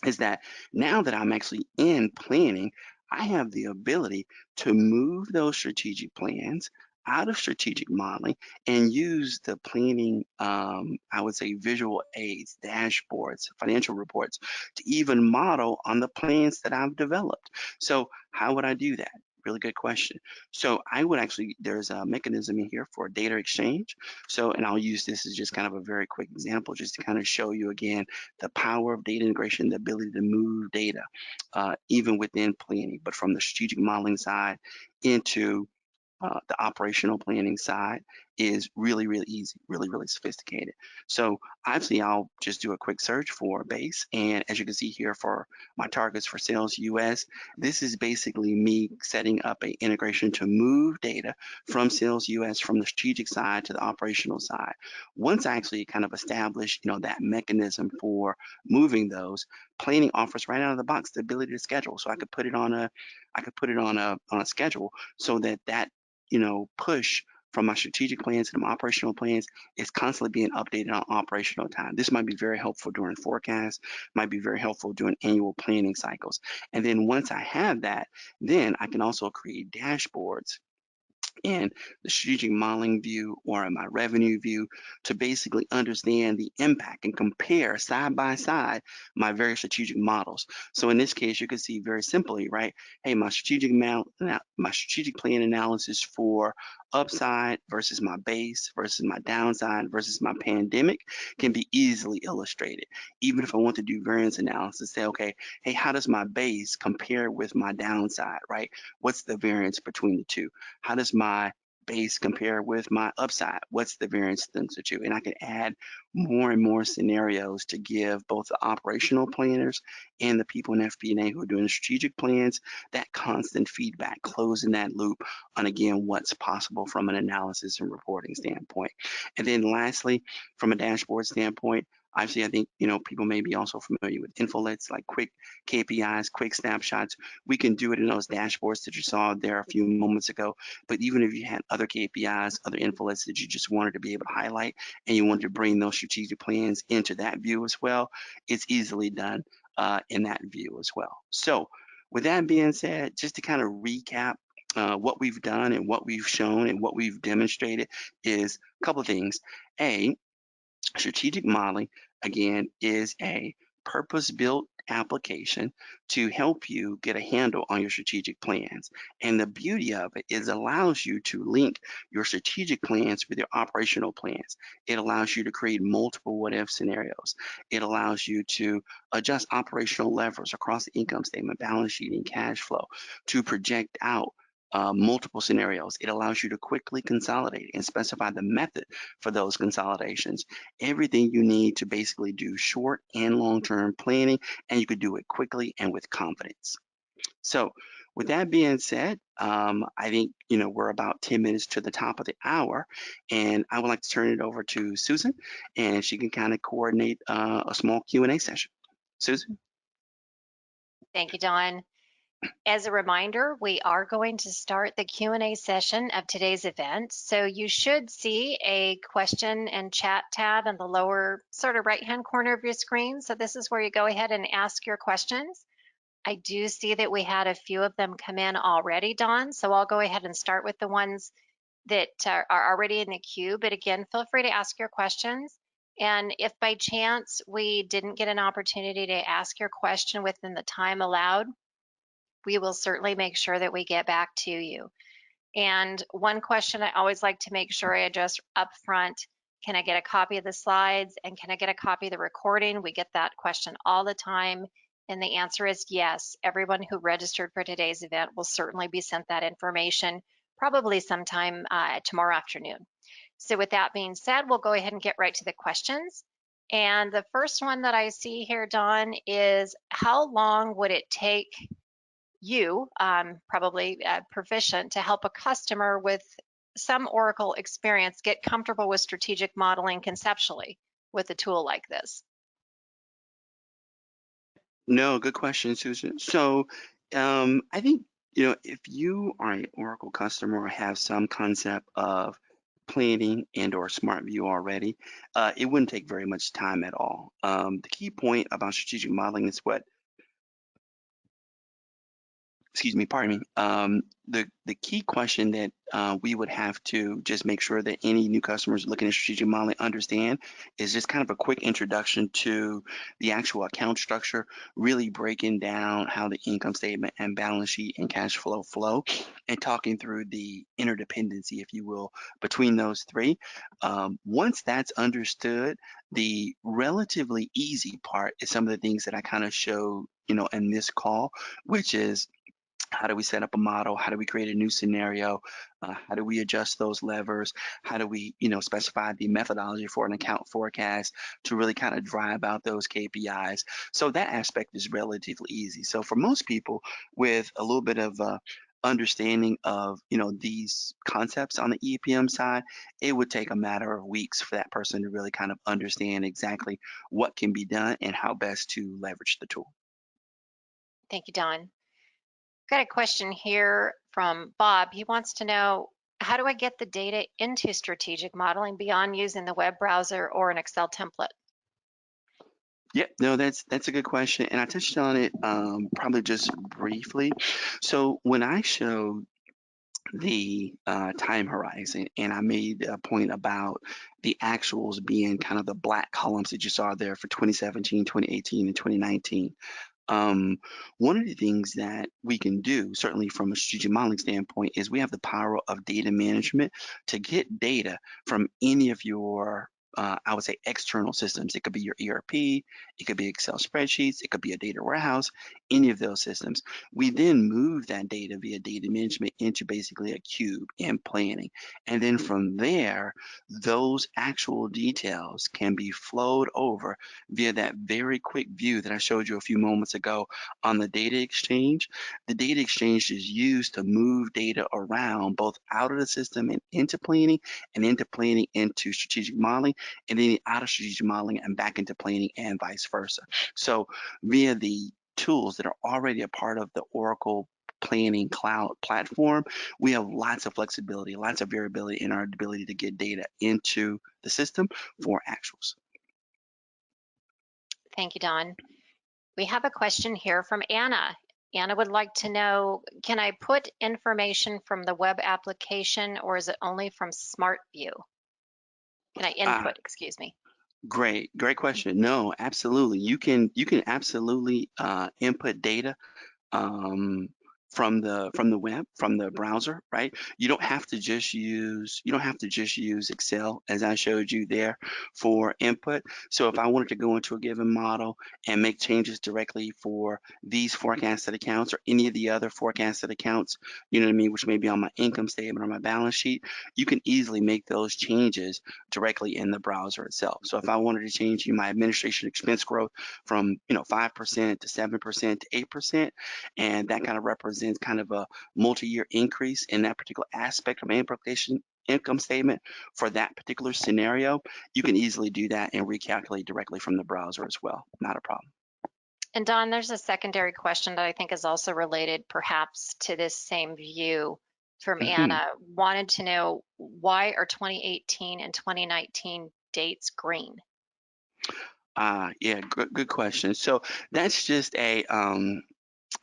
is that now that I'm actually in planning, I have the ability to move those strategic plans out of strategic modeling and use the planning, I would say, visual aids, dashboards, financial reports to even model on the plans that I've developed. So how would I do that? Really good question. So I would actually, there's a mechanism in here for data exchange. So, and I'll use this as just kind of a very quick example, just to kind of show you again, the power of data integration, the ability to move data, even within planning, but from the strategic modeling side into the operational planning side is really, really easy, really, really sophisticated. So obviously I'll just do a quick search for base. And as you can see here for my targets for sales US, this is basically me setting up an integration to move data from sales US from the strategic side to the operational side. Once I actually kind of establish, that mechanism for moving those, planning offers right out of the box the ability to schedule. So I could put it on a schedule so that push from my strategic plans to my operational plans is constantly being updated on operational time. This might be very helpful during forecasts, might be very helpful during annual planning cycles. And then once I have that, then I can also create dashboards in the strategic modeling view or in my revenue view to basically understand the impact and compare side by side my various strategic models. So in this case, you can see very simply, right? Hey, my strategic plan analysis for upside versus my base versus my downside versus my pandemic can be easily illustrated. Even if I want to do variance analysis, say, okay, hey, how does my base compare with my downside, right? What's the variance between the two? How does my base compare with my upside? What's the variance between the two? And I can add more and more scenarios to give both the operational planners and the people in FP&A who are doing the strategic plans that constant feedback, closing that loop on, again, what's possible from an analysis and reporting standpoint. And then lastly, from a dashboard standpoint, Obviously, I think, people may be also familiar with infolets like quick KPIs, quick snapshots. We can do it in those dashboards that you saw there a few moments ago. But even if you had other KPIs, other infolets that you just wanted to be able to highlight and you wanted to bring those strategic plans into that view as well, it's easily done in that view as well. So with that being said, just to kind of recap what we've done and what we've shown and what we've demonstrated is a couple of things. A, strategic modeling, again, is a purpose-built application to help you get a handle on your strategic plans. And the beauty of it is it allows you to link your strategic plans with your operational plans. It allows you to create multiple what-if scenarios. It allows you to adjust operational levers across the income statement, balance sheet, and cash flow to project out multiple scenarios. It allows you to quickly consolidate and specify the method for those consolidations. Everything you need to basically do short and long-term planning, and you could do it quickly and with confidence. So with that being said, I think, we're about 10 minutes to the top of the hour, and I would like to turn it over to Susan, and she can kind of coordinate a small Q&A session. Susan? Thank you, Don. As a reminder, we are going to start the Q&A session of today's event. So you should see a question and chat tab in the lower sort of right-hand corner of your screen. So this is where you go ahead and ask your questions. I do see that we had a few of them come in already, Don. So I'll go ahead and start with the ones that are already in the queue. But again, feel free to ask your questions. And if by chance we didn't get an opportunity to ask your question within the time allowed, we will certainly make sure that we get back to you. And one question I always like to make sure I address up front, can I get a copy of the slides and can I get a copy of the recording? We get that question all the time. And the answer is yes. Everyone who registered for today's event will certainly be sent that information, probably sometime tomorrow afternoon. So with that being said, we'll go ahead and get right to the questions. And the first one that I see here, Don, is how long would it take you, probably proficient, to help a customer with some Oracle experience get comfortable with strategic modeling conceptually with a tool like this? No, good question, Susan. So I think, if you are an Oracle customer or have some concept of planning and or smart view already, it wouldn't take very much time at all. The key point about strategic modeling is what excuse me, pardon me. The key question that we would have to just make sure that any new customers looking at strategic modeling understand is just kind of a quick introduction to the actual account structure, really breaking down how the income statement and balance sheet and cash flow, and talking through the interdependency, if you will, between those three. Once that's understood, the relatively easy part is some of the things that I kind of showed, in this call, which is how do we set up a model? How do we create a new scenario? How do we adjust those levers? How do we, specify the methodology for an account forecast to really kind of drive out those KPIs? So that aspect is relatively easy. So for most people with a little bit of understanding of, these concepts on the EPM side, it would take a matter of weeks for that person to really kind of understand exactly what can be done and how best to leverage the tool. Thank you, Don. Got a question here from Bob. He wants to know, how do I get the data into strategic modeling beyond using the web browser or an Excel template? Yep, no, that's a good question, and I touched on it probably just briefly. So when I showed the time horizon, and I made a point about the actuals being kind of the black columns that you saw there for 2017, 2018, and 2019. One of the things that we can do, certainly from a strategic modeling standpoint, is we have the power of data management to get data from any of your, I would say, external systems. It could be your ERP, it could be Excel spreadsheets, it could be a data warehouse, any of those systems. We then move that data via data management into basically a cube in planning. And then from there, those actual details can be flowed over via that very quick view that I showed you a few moments ago on the data exchange. The data exchange is used to move data around both out of the system and into planning, and into planning into strategic modeling, and then out of strategic modeling and back into planning, and vice versa. So via the tools that are already a part of the Oracle Planning Cloud platform, we have lots of flexibility, lots of variability in our ability to get data into the system for actuals. Thank you, Don. We have a question here from Anna. Anna would like to know, can I put information from the web application, or is it only from SmartView? Can I input, excuse me? Great question. No, absolutely. You can absolutely input data from the web, from the browser, right? You don't have to just use Excel, as I showed you there, for input. So if I wanted to go into a given model and make changes directly for these forecasted accounts or any of the other forecasted accounts, you know what I mean, which may be on my income statement or my balance sheet, you can easily make those changes directly in the browser itself. So if I wanted to change my administration expense growth from 5% to 7% to 8%, and that kind of represents kind of a multi-year increase in that particular aspect of my implication income statement for that particular scenario, you can easily do that and recalculate directly from the browser as well. Not a problem. And Don, there's a secondary question that I think is also related perhaps to this same view from Anna. Wanted to know, why are 2018 and 2019 dates green? Yeah, good question. So that's just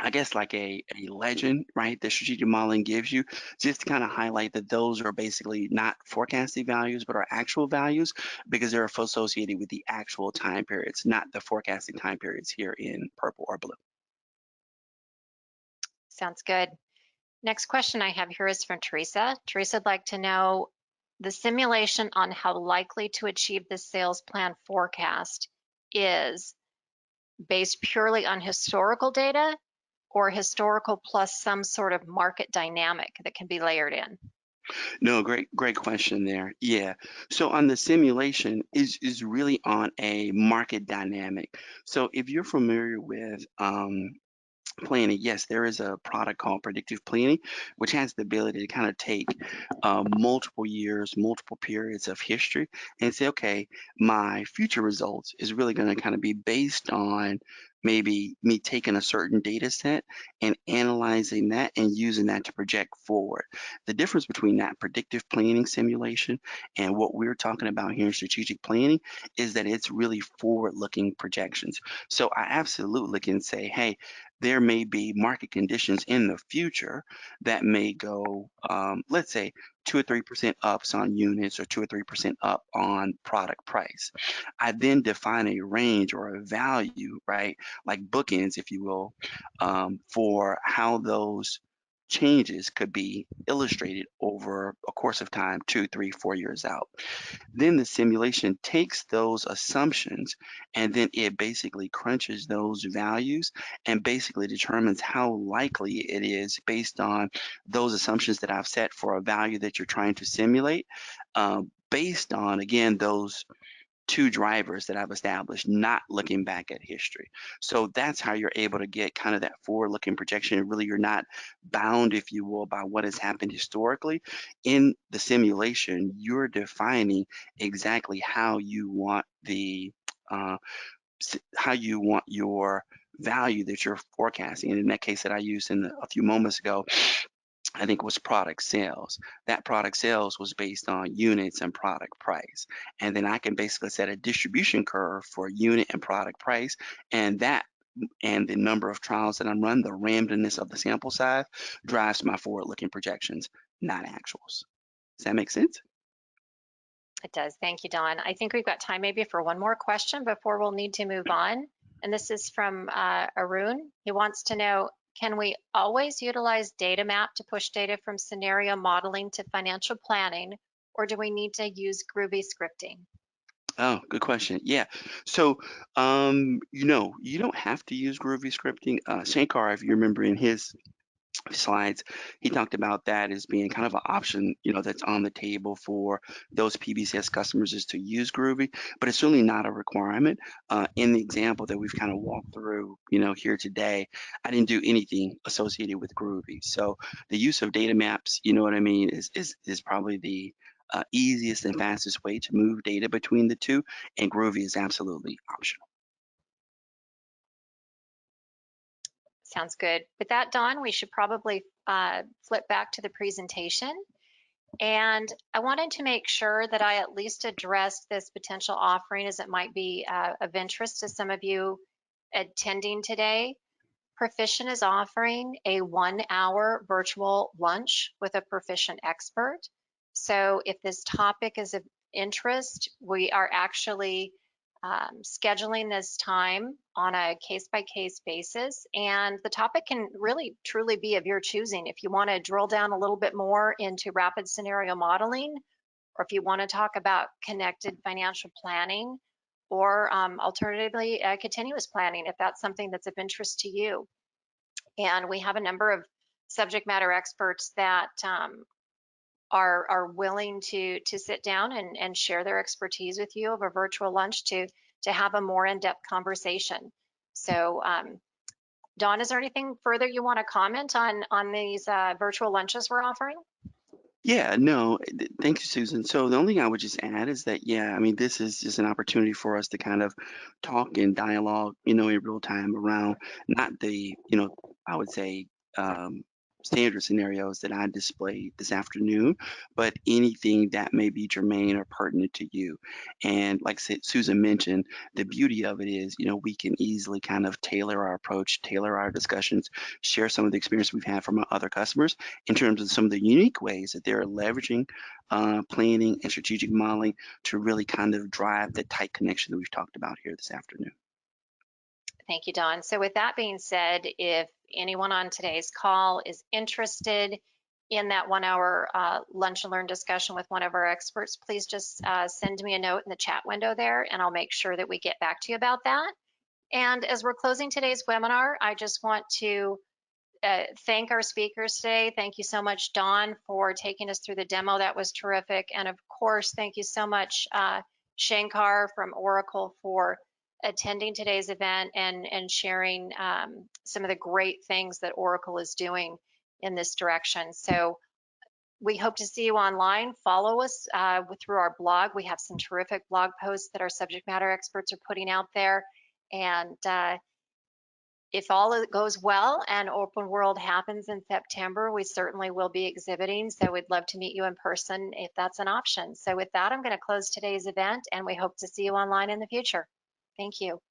I guess like a legend, right? That strategic modeling gives you, just to kind of highlight that those are basically not forecasted values, but are actual values, because they're associated with the actual time periods, not the forecasting time periods here in purple or blue. Sounds good. Next question I have here is from Teresa. Teresa would like to know the simulation on how likely to achieve the sales plan forecast is based purely on historical data, or historical plus some sort of market dynamic that can be layered in? No, great question there. Yeah. So on the simulation is really on a market dynamic. So if you're familiar with planning, yes, there is a product called predictive planning, which has the ability to kind of take multiple years, multiple periods of history and say, okay, my future results is really going to kind of be based on maybe me taking a certain data set and analyzing that and using that to project forward. The difference between that predictive planning simulation and what we're talking about here in strategic planning is that it's really forward-looking projections. So I absolutely can say, hey, there may be market conditions in the future that may go, let's say, 2 or 3% ups on units, or 2 or 3% up on product price. I then define a range or a value, right, like bookends, if you will, for how those changes could be illustrated over a course of time, 2, 3, 4 years out. Then the simulation takes those assumptions and then it basically crunches those values and basically determines how likely it is, based on those assumptions that I've set for a value that you're trying to simulate, based on, again, those two drivers that I've established, not looking back at history. So that's how you're able to get kind of that forward-looking projection. And really, you're not bound, if you will, by what has happened historically. In the simulation, you're defining exactly how you want how you want your value that you're forecasting. And in that case that I used a few moments ago, I think was product sales. That product sales was based on units and product price. And then I can basically set a distribution curve for unit and product price, and that and the number of trials that I'm running, the randomness of the sample size, drives my forward-looking projections, not actuals. Does that make sense? It does. Thank you, Don. I think we've got time maybe for one more question before we'll need to move on. And this is from Arun. He wants to know, can we always utilize data map to push data from scenario modeling to financial planning, or do we need to use Groovy scripting? Oh, good question. Yeah. So, you don't have to use Groovy scripting. Shankar, if you remember in his slides, he talked about that as being kind of an option, that's on the table for those PBCS customers is to use Groovy, but it's really not a requirement. In the example that we've kind of walked through, here today, I didn't do anything associated with Groovy. So the use of data maps, you know what I mean, is probably the easiest and fastest way to move data between the two, and Groovy is absolutely optional. Sounds good. With that, Dawn, we should probably flip back to the presentation. And I wanted to make sure that I at least addressed this potential offering as it might be of interest to some of you attending today. Proficient is offering a 1-hour virtual lunch with a Proficient expert. So if this topic is of interest, we are actually scheduling this time on a case-by-case basis, and the topic can really truly be of your choosing. If you want to drill down a little bit more into rapid scenario modeling, or if you want to talk about connected financial planning, or alternatively, continuous planning, if that's something that's of interest to you. And we have a number of subject matter experts that are willing to sit down and share their expertise with you over virtual lunch to have a more in-depth conversation. So Dawn, is there anything further you want to comment on these virtual lunches we're offering? Yeah, no, thank you, Susan. So the only thing I would just add is that, yeah, I mean, this is just an opportunity for us to kind of talk and dialogue, in real time around not the, I would say, um, standard scenarios that I displayed this afternoon, but anything that may be germane or pertinent to you. And like Susan mentioned, the beauty of it is, we can easily kind of tailor our approach, tailor our discussions, share some of the experience we've had from our other customers in terms of some of the unique ways that they're leveraging planning and strategic modeling to really kind of drive the tight connection that we've talked about here this afternoon. Thank you, Dawn. So with that being said, if anyone on today's call is interested in that 1-hour lunch and learn discussion with one of our experts, please just send me a note in the chat window there, and I'll make sure that we get back to you about that. And as we're closing today's webinar, I just want to thank our speakers today. Thank you so much, Dawn, for taking us through the demo. That was terrific. And of course, thank you so much, Shankar from Oracle, for attending today's event and sharing some of the great things that Oracle is doing in this direction. So we hope to see you online. Follow us through our blog. We have some terrific blog posts that our subject matter experts are putting out there. And if all goes well and Open World happens in September, we certainly will be exhibiting. So we'd love to meet you in person if that's an option. So with that, I'm going to close today's event, and we hope to see you online in the future. Thank you.